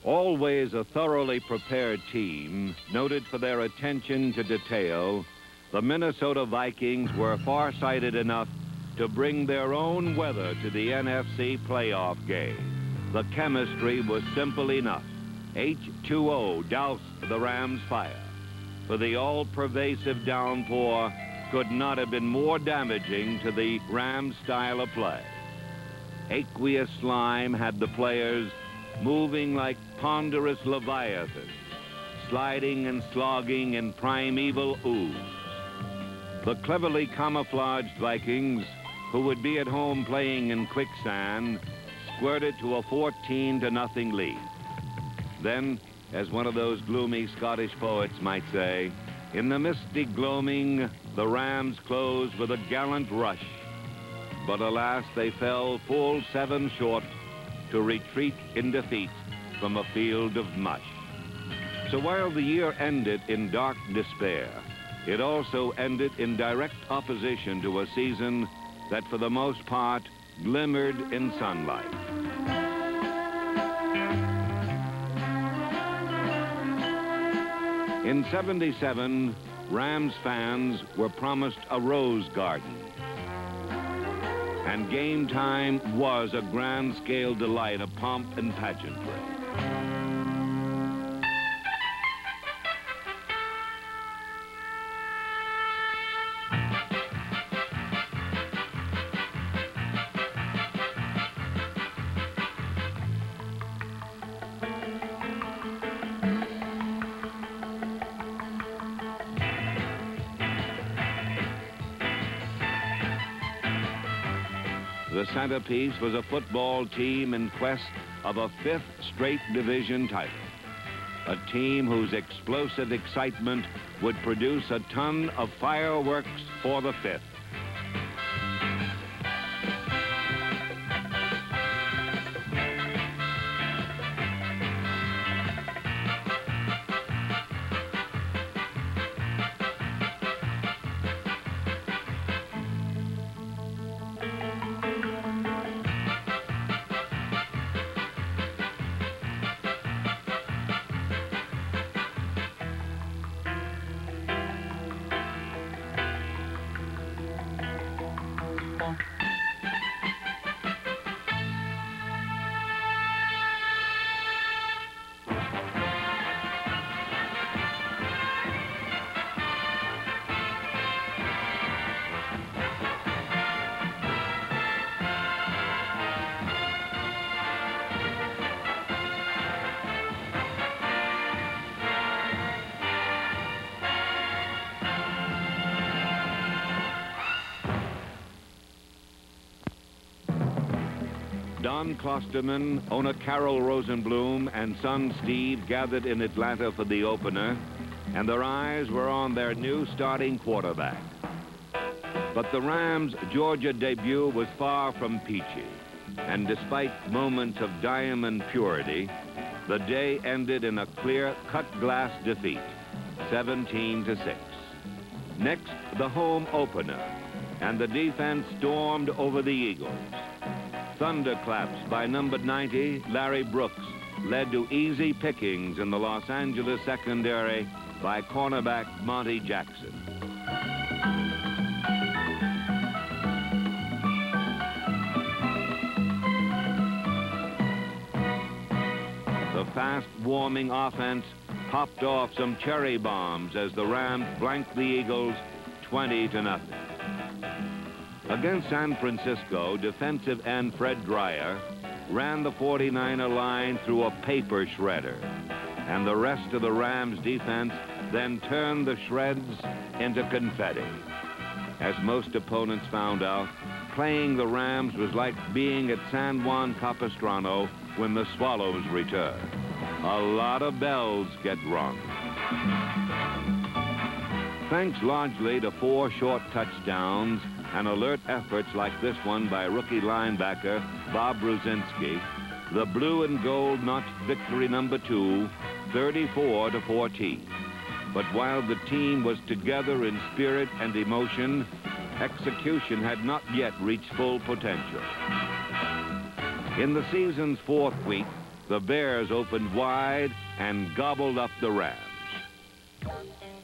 Always a thoroughly prepared team, noted for their attention to detail, the Minnesota Vikings were farsighted enough to bring their own weather to the NFC playoff game. The chemistry was simple enough. H2O doused the Rams' fire. For the all-pervasive downpour could not have been more damaging to the Rams' style of play. Aqueous slime had the players moving like ponderous leviathans, sliding and slogging in primeval ooze. The cleverly camouflaged Vikings, who would be at home playing in quicksand, squirted to a 14-0 lead. Then, as one of those gloomy Scottish poets might say, in the misty gloaming, the Rams closed with a gallant rush. But alas, they fell full 7 short to retreat in defeat from a field of mush. So while the year ended in dark despair, it also ended in direct opposition to a season that for the most part glimmered in sunlight. In '77, Rams fans were promised a rose garden. And game time was a grand-scale delight of pomp and pageantry. The centerpiece was a football team in quest of a 5th straight division title. A team whose explosive excitement would produce a ton of fireworks for the 5th. Don Klosterman, owner Carol Rosenblum, and son Steve gathered in Atlanta for the opener, and their eyes were on their new starting quarterback. But the Rams' Georgia debut was far from peachy, and despite moments of diamond purity, the day ended in a clear cut-glass defeat, 17-6. Next, the home opener, and the defense stormed over the Eagles. Thunderclaps by number 90, Larry Brooks, led to easy pickings in the Los Angeles secondary by cornerback Monty Jackson. The fast-warming offense popped off some cherry bombs as the Rams blanked the Eagles 20-0. Against San Francisco, defensive end Fred Dreyer ran the 49er line through a paper shredder, and the rest of the Rams defense then turned the shreds into confetti. As most opponents found out, playing the Rams was like being at San Juan Capistrano when the Swallows return. A lot of bells get rung. Thanks largely to 4 short touchdowns and alert efforts like this one by rookie linebacker Bob Brzezinski, the blue and gold notched victory number 2, 34-14. But while the team was together in spirit and emotion, execution had not yet reached full potential. In the season's 4th week, the Bears opened wide and gobbled up the Rams.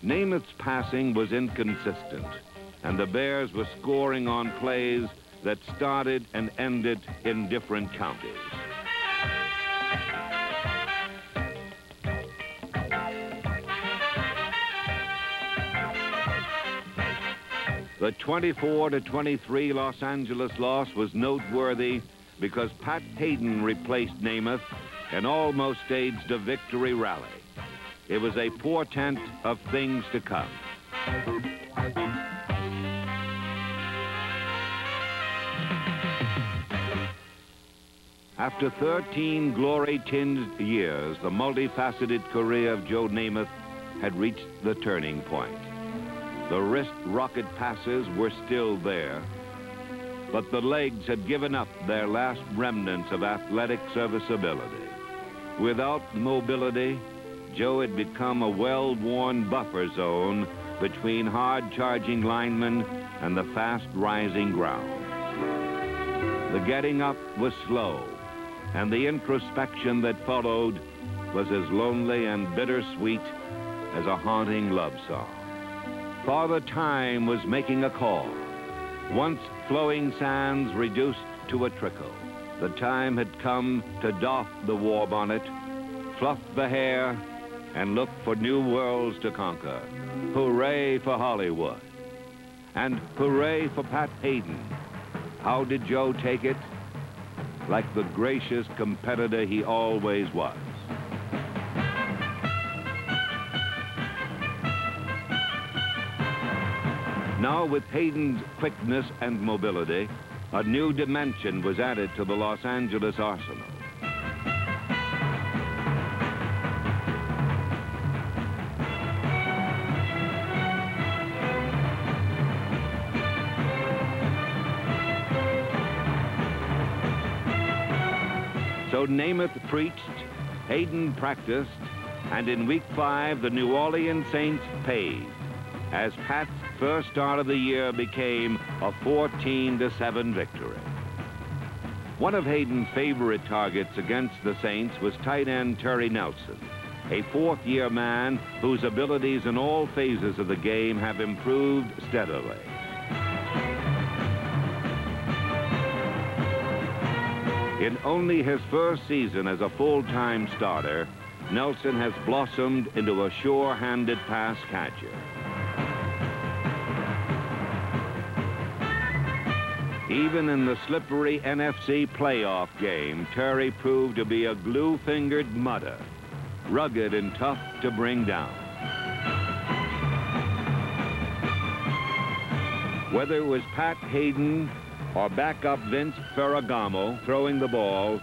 Namath's passing was inconsistent, and the Bears were scoring on plays that started and ended in different counties. The 24-23 Los Angeles loss was noteworthy because Pat Haden replaced Namath and almost staged a victory rally. It was a portent of things to come. After 13 glory-tinged years, the multifaceted career of Joe Namath had reached the turning point. The wrist rocket passes were still there, but the legs had given up their last remnants of athletic serviceability. Without mobility, Joe had become a well-worn buffer zone between hard-charging linemen and the fast-rising ground. The getting up was slow, and the introspection that followed was as lonely and bittersweet as a haunting love song. Father Time was making a call. Once flowing sands reduced to a trickle, the time had come to doff the war bonnet, fluff the hair, and look for new worlds to conquer. Hooray for Hollywood. And hooray for Pat Haden. How did Joe take it? Like the gracious competitor he always was. Now, with Haden's quickness and mobility, a new dimension was added to the Los Angeles arsenal. So Namath preached, Haden practiced, and in week 5, the New Orleans Saints paid, as Pat's first start of the year became a 14-7 victory. One of Haden's favorite targets against the Saints was tight end Terry Nelson, a fourth-year man whose abilities in all phases of the game have improved steadily. In only his first season as a full-time starter, Nelson has blossomed into a sure-handed pass catcher. Even in the slippery NFC playoff game, Terry proved to be a glue-fingered mudder, rugged and tough to bring down. Whether it was Pat Haden or backup Vince Ferragamo throwing the ball,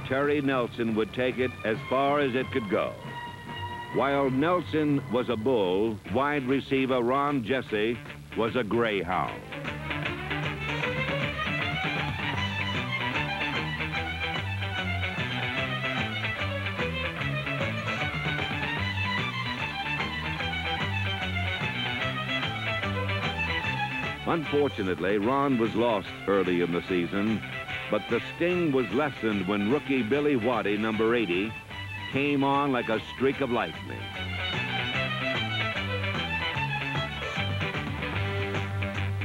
Terry Nelson would take it as far as it could go. While Nelson was a bull, wide receiver Ron Jesse was a greyhound. Unfortunately, Ron was lost early in the season, but the sting was lessened when rookie Billy Waddy, number 80, came on like a streak of lightning.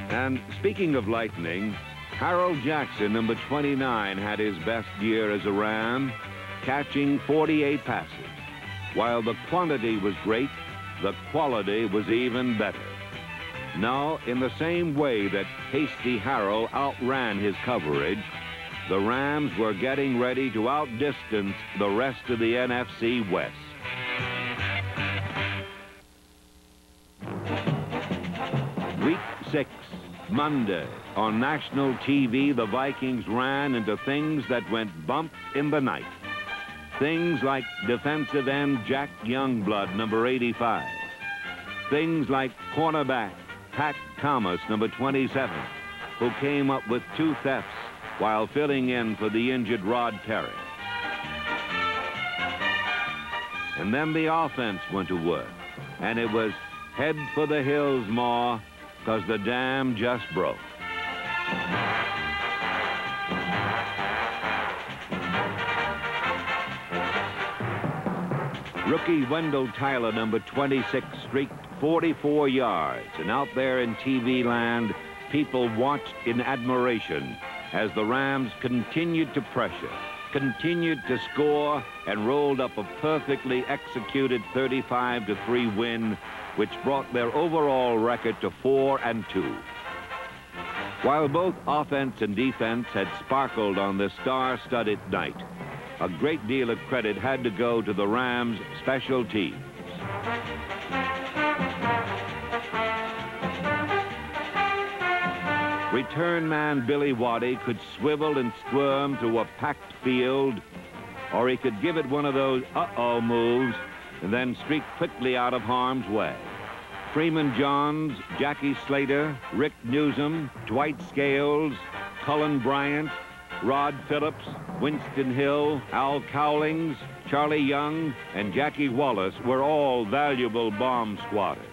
And speaking of lightning, Harold Jackson, number 29, had his best year as a Ram, catching 48 passes. While the quantity was great, the quality was even better. Now, in the same way that Hasty Harold outran his coverage, the Rams were getting ready to outdistance the rest of the NFC West. Week 6, Monday. On national TV, the Vikings ran into things that went bump in the night. Things like defensive end Jack Youngblood, number 85. Things like cornerback Pat Thomas, number 27, who came up with 2 thefts while filling in for the injured Rod Perry. And then the offense went to work, and it was head for the hills, Ma, because the dam just broke. Rookie Wendell Tyler, number 26, streaked 44 yards. And out there in TV land, people watched in admiration as the Rams continued to pressure, continued to score, and rolled up a perfectly executed 35-3 win, which brought their overall record to 4-2. While both offense and defense had sparkled on this star-studded night, a great deal of credit had to go to the Rams' special teams. Return man Billy Waddy could swivel and squirm through a packed field, or he could give it one of those uh-oh moves and then streak quickly out of harm's way. Freeman Johns, Jackie Slater, Rick Newsom, Dwight Scales, Cullen Bryant, Rod Phillips, Winston Hill, Al Cowlings, Charlie Young, and Jackie Wallace were all valuable bomb squatters.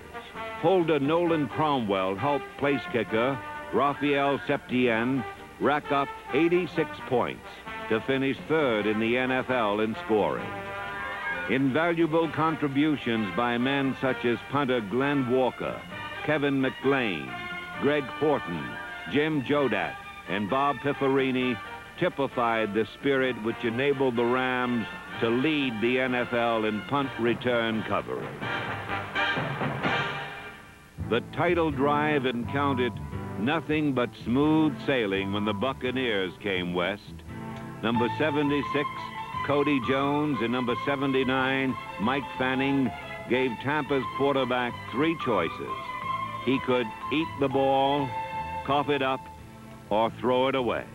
Holder Nolan Cromwell helped place kicker Raphael Septien rack up 86 points to finish third in the NFL in scoring. Invaluable contributions by men such as punter Glenn Walker, Kevin McLean, Greg Horton, Jim Jodat, and Bob Pifferini typified the spirit which enabled the Rams to lead the NFL in punt return coverage. The title drive encountered nothing but smooth sailing when the Buccaneers came west. Number 76, Cody Jones, and number 79, Mike Fanning, gave Tampa's quarterback three choices. He could eat the ball, cough it up, or throw it away.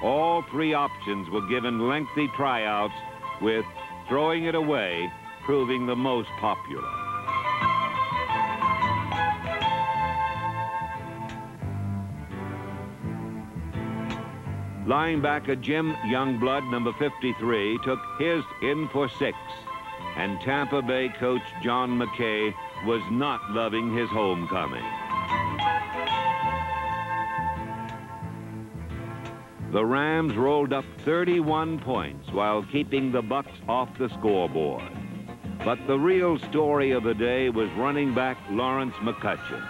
All three options were given lengthy tryouts, with throwing it away proving the most popular. Linebacker Jim Youngblood, number 53, took his in for 6, and Tampa Bay coach John McKay was not loving his homecoming. The Rams rolled up 31 points while keeping the Bucs off the scoreboard. But the real story of the day was running back Lawrence McCutcheon.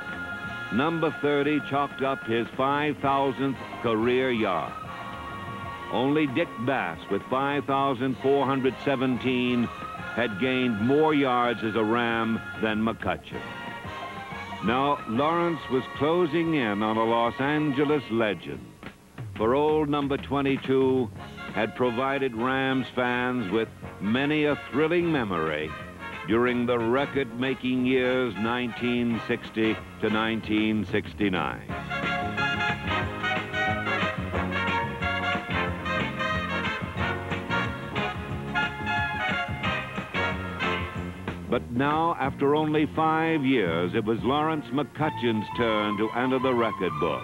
Number 30 chalked up his 5,000th career yard. Only Dick Bass, with 5,417, had gained more yards as a Ram than McCutcheon. Now, Lawrence was closing in on a Los Angeles legend. For old number 22 had provided Rams fans with many a thrilling memory during the record-making years 1960 to 1969. But now, after only 5 years, it was Lawrence McCutcheon's turn to enter the record book.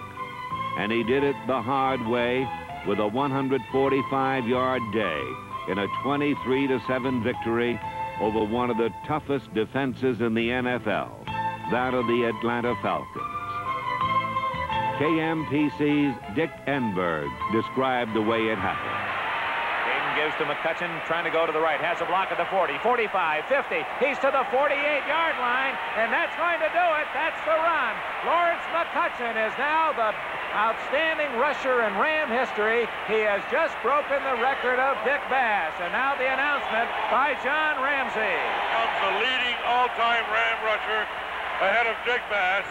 And he did it the hard way with a 145-yard day in a 23-7 victory over one of the toughest defenses in the NFL, that of the Atlanta Falcons. KMPC's Dick Enberg described the way it happened. Gives to McCutcheon, trying to go to the right. Has a block at the 40, 45, 50. He's to the 48-yard line, and that's going to do it. That's the run. Lawrence McCutcheon is now the outstanding rusher in Ram history. He has just broken the record of Dick Bass. And now the announcement by John Ramsey. Comes the leading all-time Ram rusher ahead of Dick Bass.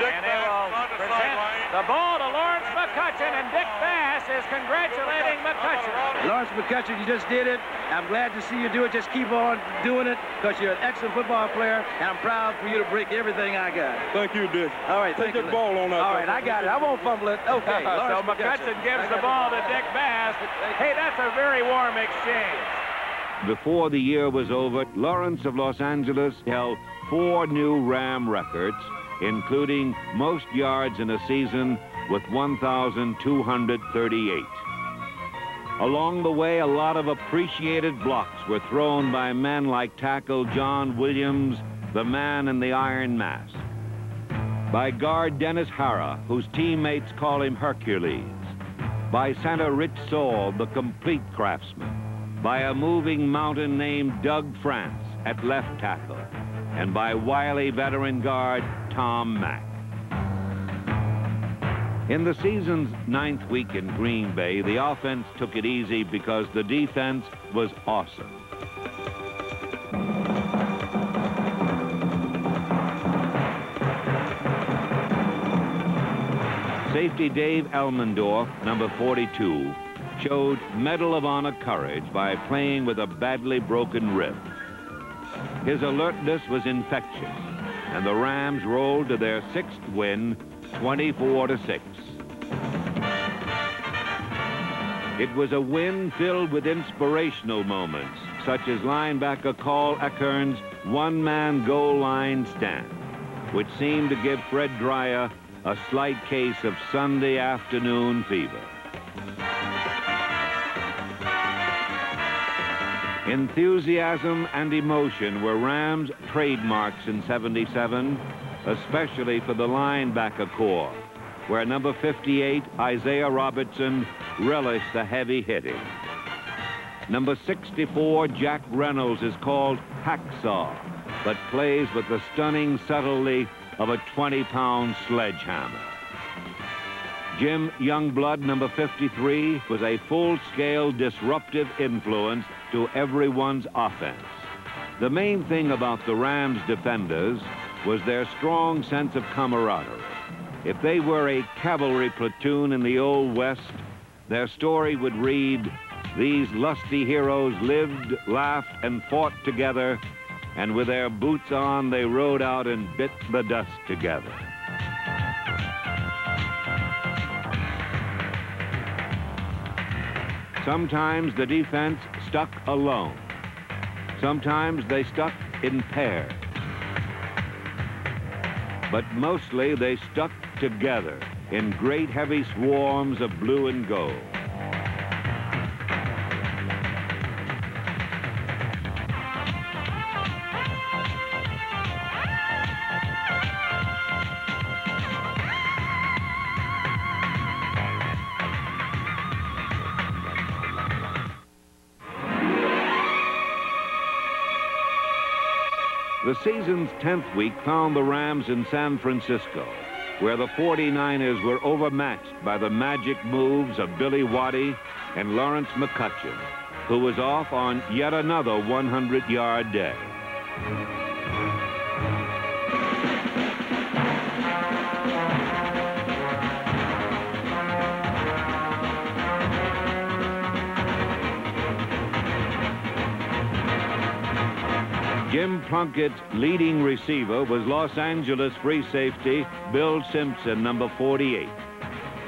Dick Bass on the sideline. The ball to Lawrence McCutcheon, and Dick Bass is congratulating McCutcheon. Lawrence McCutcheon, you just did it. I'm glad to see you do it. Just keep on doing it, because you're an excellent football player, and I'm proud for you to break everything I got. Thank you, Dick. All right, take the ball on that. All right, I got it. I won't fumble it. Okay. So McCutcheon gives the ball to Dick Bass. Hey, that's a very warm exchange. Before the year was over, Lawrence of Los Angeles held 4 new Ram records, including most yards in a season with 1,238. Along the way, a lot of appreciated blocks were thrown by men like tackle John Williams, the man in the iron mask, by guard Dennis Hara, whose teammates call him Hercules, by center Rich Saul, the complete craftsman, by a moving mountain named Doug France at left tackle, and by wily veteran guard Tom Mack. In the season's 9th week in Green Bay, the offense took it easy because the defense was awesome. Safety Dave Elmendorf, number 42, showed Medal of Honor courage by playing with a badly broken rib. His alertness was infectious, and the Rams rolled to their 6th win, 24-6. It was a win filled with inspirational moments, such as linebacker Carl Eckern's one-man goal line stand, which seemed to give Fred Dreyer a slight case of Sunday afternoon fever. Enthusiasm and emotion were Rams' trademarks in '77, especially for the linebacker corps, where number 58, Isaiah Robertson, relished the heavy hitting. Number 64, Jack Reynolds, is called Hacksaw, but plays with the stunning subtlety of a 20-pound sledgehammer. Jim Youngblood, number 53, was a full-scale disruptive influence to everyone's offense. The main thing about the Rams defenders was their strong sense of camaraderie. If they were a cavalry platoon in the Old West, their story would read, "These lusty heroes lived, laughed, and fought together, and with their boots on, they rode out and bit the dust together." Sometimes the defense stuck alone. Sometimes they stuck in pairs. But mostly they stuck together in great heavy swarms of blue and gold. The season's 10th week found the Rams in San Francisco, where the 49ers were overmatched by the magic moves of Billy Waddy and Lawrence McCutcheon, who was off on yet another 100-yard day. Jim Plunkett's leading receiver was Los Angeles free safety Bill Simpson, number 48.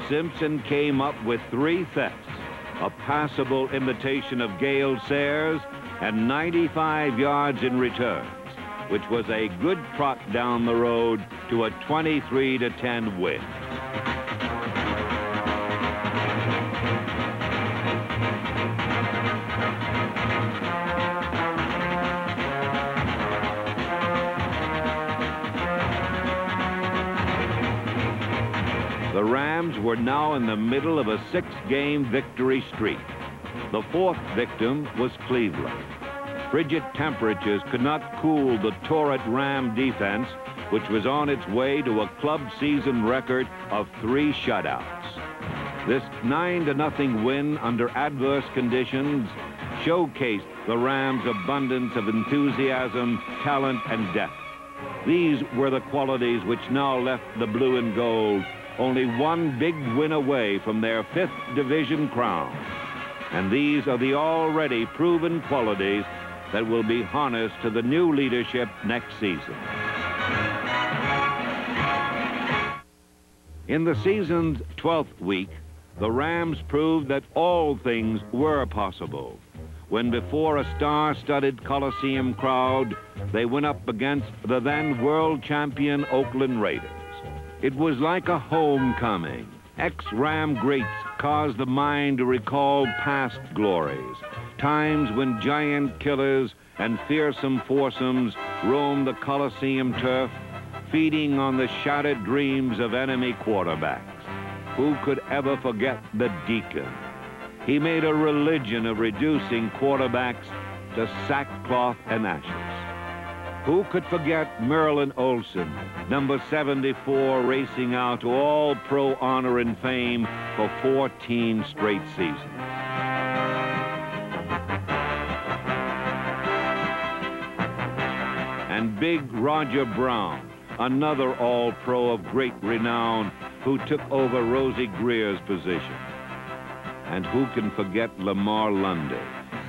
Simpson came up with 3 thefts, a passable imitation of Gale Sayers, and 95 yards in returns, which was a good trot down the road to a 23-10 win. The Rams were now in the middle of a 6-game victory streak. The 4th victim was Cleveland. Frigid temperatures could not cool the torrid Ram defense, which was on its way to a club season record of 3 shutouts. This 9-0 win under adverse conditions showcased the Rams' abundance of enthusiasm, talent, and depth. These were the qualities which now left the blue and gold only one big win away from their 5th division crown. And these are the already proven qualities that will be harnessed to the new leadership next season. In the season's 12th week, the Rams proved that all things were possible when, before a star-studded Coliseum crowd, they went up against the then world champion Oakland Raiders. It was like a homecoming. Ex-Ram greats caused the mind to recall past glories, times when giant killers and fearsome foursomes roamed the Coliseum turf, feeding on the shattered dreams of enemy quarterbacks. Who could ever forget the Deacon? he made a religion of reducing quarterbacks to sackcloth and ashes. Who could forget Merlin Olsen, number 74, racing out to all-pro honor and fame for 14 straight seasons? And big Roger Brown, another all-pro of great renown, who took over Rosie Greer's position. And who can forget Lamar Lundy,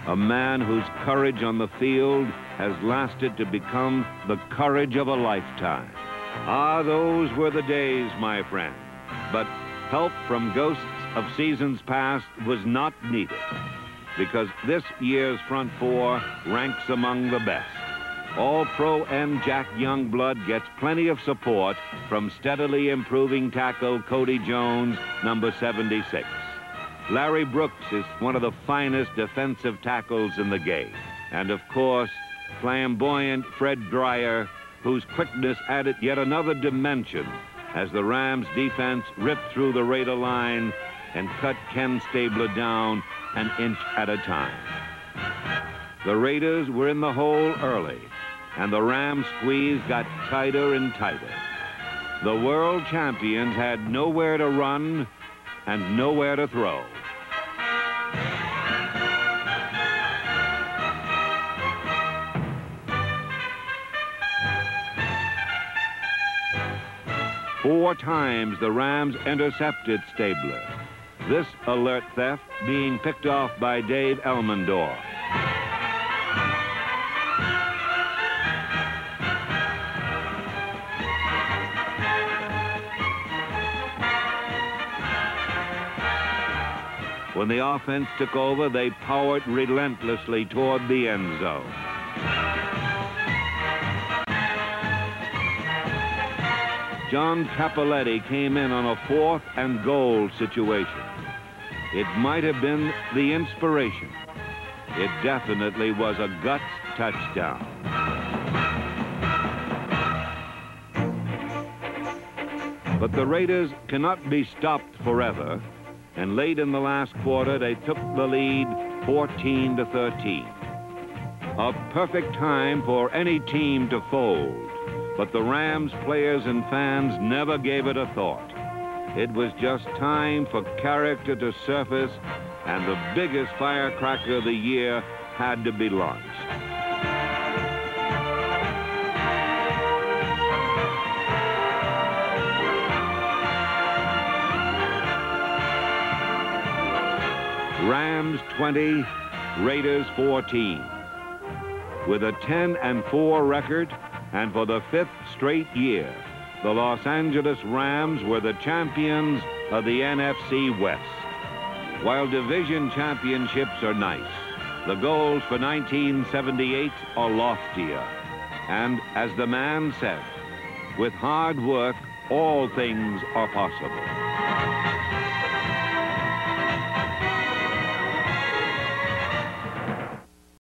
a man whose courage on the field has lasted to become the courage of a lifetime. Ah, those were the days, my friend. But help from ghosts of seasons past was not needed, because this year's front four ranks among the best. All-Pro and Jack Youngblood gets plenty of support from steadily improving tackle Cody Jones, number 76. Larry Brooks is one of the finest defensive tackles in the game. And of course, flamboyant Fred Dreyer, whose quickness added yet another dimension as the Rams defense ripped through the Raider line and cut Ken Stabler down an inch at a time. The Raiders were in the hole early, and the Rams squeeze got tighter and tighter. The world champions had nowhere to run and nowhere to throw. Four times the Rams intercepted Stabler, this alert theft being picked off by Dave Elmendorf. When the offense took over, they powered relentlessly toward the end zone. John Cappelletti came in on a 4th and goal situation. It might have been the inspiration. It definitely was a guts touchdown. But the Raiders cannot be stopped forever, and late in the last quarter, they took the lead 14-13. A perfect time for any team to fold, but the Rams players and fans never gave it a thought. It was just time for character to surface, and the biggest firecracker of the year had to be launched. Rams 20, Raiders 14. With a 10-4 record, and for the 5th straight year, the Los Angeles Rams were the champions of the NFC West. While division championships are nice, the goals for 1978 are loftier. And as the man said, with hard work, all things are possible.